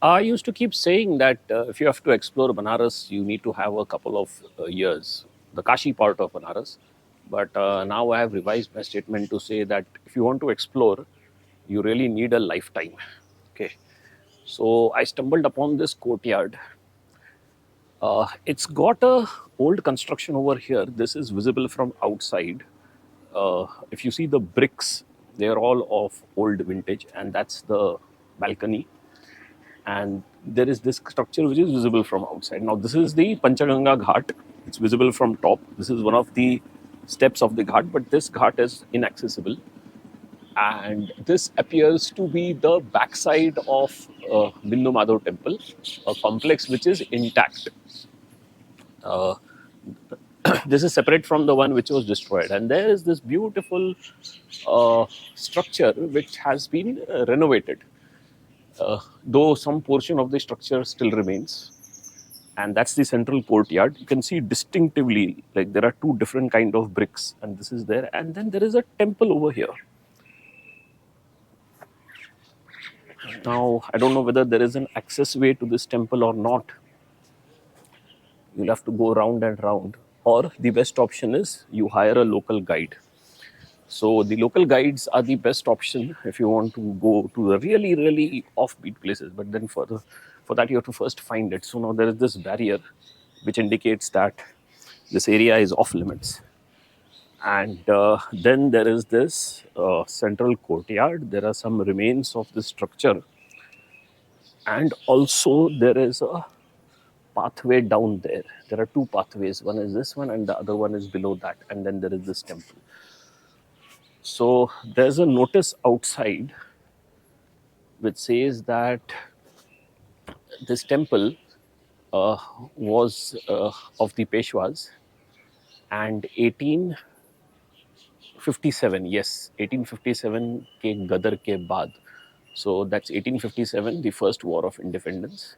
I used to keep saying that if you have to explore Banaras, you need to have a couple of years, the Kashi part of Banaras. But now I have revised my statement to say that if you want to explore, you really need a lifetime. Okay. So I stumbled upon this courtyard. It's got a old construction over here. This is visible from outside. If you see the bricks, they are all of old vintage, and that's the balcony. And there is this structure which is visible from outside. Now, this is the Panchaganga Ghat. It's visible from top. This is one of the steps of the ghat, but this ghat is inaccessible. And this appears to be the backside of Bindu Madhav temple, a complex which is intact. Uh, this is separate from the one which was destroyed. And there is this beautiful structure which has been renovated, though some portion of the structure still remains. And that's the central courtyard. You can see distinctively, like there are two different kind of bricks, and this is there. And then there is a temple over here. Now, I don't know whether there is an access way to this temple or not. You'll have to go round and round. Or the best option is you hire a local guide. So the local guides are the best option if you want to go to the really, really offbeat places. But then for that you have to first find it. So now there is this barrier which indicates that this area is off limits. And then there is this central courtyard. There are some remains of this structure. And also there is a pathway down there. There are two pathways. One is this one and the other one is below that. And then there is this temple. So there's a notice outside which says that this temple was of the Peshwas, and 1857, yes, 1857 ke Gadar ke baad. So that's 1857, the first war of independence.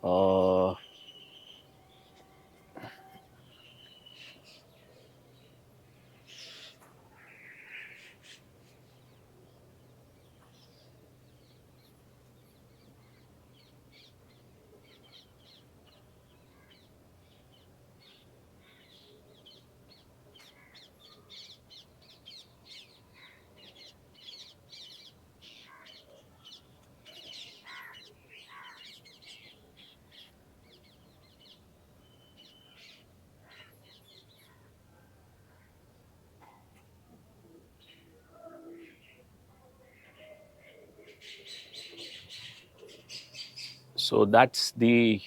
Uh, so that's the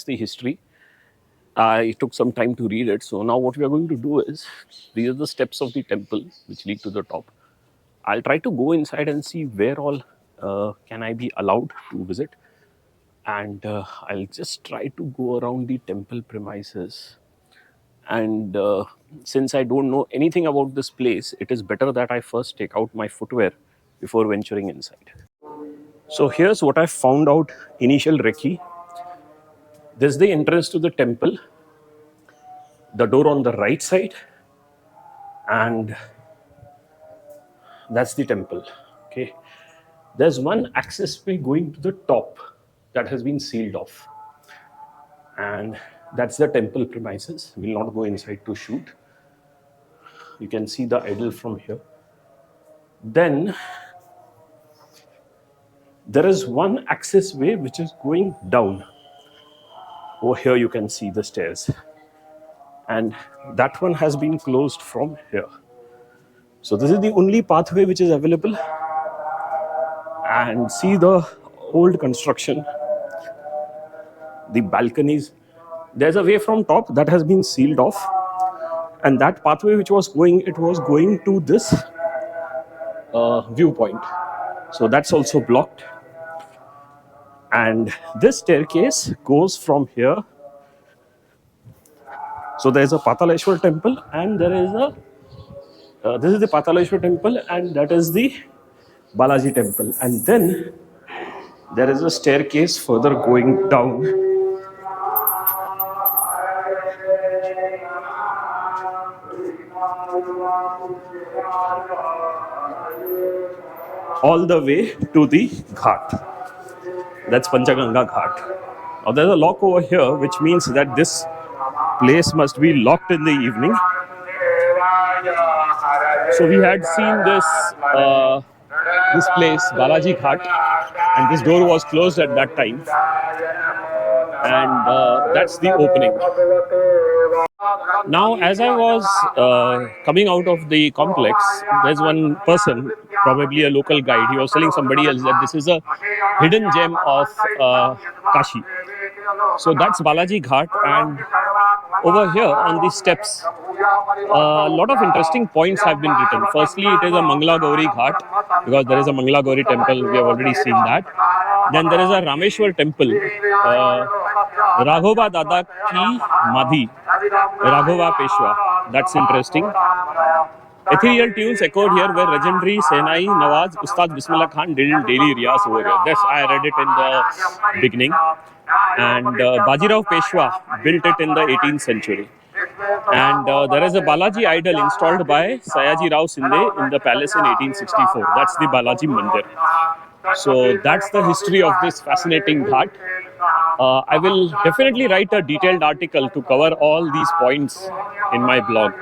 history. I took some time to read it. So now what we are going to do is, these are the steps of the temple which lead to the top. I'll try to go inside and see where all can I be allowed to visit. And I'll just try to go around the temple premises. And since I don't know anything about this place, it is better that I first take out my footwear before venturing inside. So here's what I found out initial recce. This is the entrance to the temple, the door on the right side, and that's the temple. Okay. There's one access way going to the top that has been sealed off. And that's the temple premises. We'll not go inside to shoot. You can see the idol from here. Then there is one access way which is going down. Over here you can see the stairs. And that one has been closed from here. So this is the only pathway which is available. And see the old construction, the balconies. There's a way from top that has been sealed off. And that pathway which was going, it was going to this viewpoint. So that's also blocked. And this staircase goes from here. So there's a Pataleshwar temple, and there is a this is the Pataleshwar temple, and that is the Balaji temple. And then there is a staircase further going down. All the way to the ghat. That's Panchaganga Ghat. Now there's a lock over here, which means that this place must be locked in the evening. So we had seen this place, Balaji Ghat, and this door was closed at that time. And that's the opening. Now, as I was coming out of the complex, there's one person, probably a local guide, he was telling somebody else that this is a hidden gem of Kashi. So that's Balaji Ghat, and over here on these steps, a lot of interesting points have been written. Firstly, it is a Mangala Gauri Ghat, because there is a Mangala Gauri temple, we have already seen that. Then there is a Rameshwar temple, Raghova Dada Ki Madhi, Raghova Peshwa. That's interesting. Ethereal tunes echoed here where legendary Senai Nawaz Ustad Bismillah Khan did daily riyas over here. This I read it in the beginning. And Bajirao Peshwa built it in the 18th century. And there is a Balaji idol installed by Sayaji Rao Sinde in the palace in 1864. That's the Balaji Mandir. So that's the history of this fascinating ghat. I will definitely write a detailed article to cover all these points in my blog.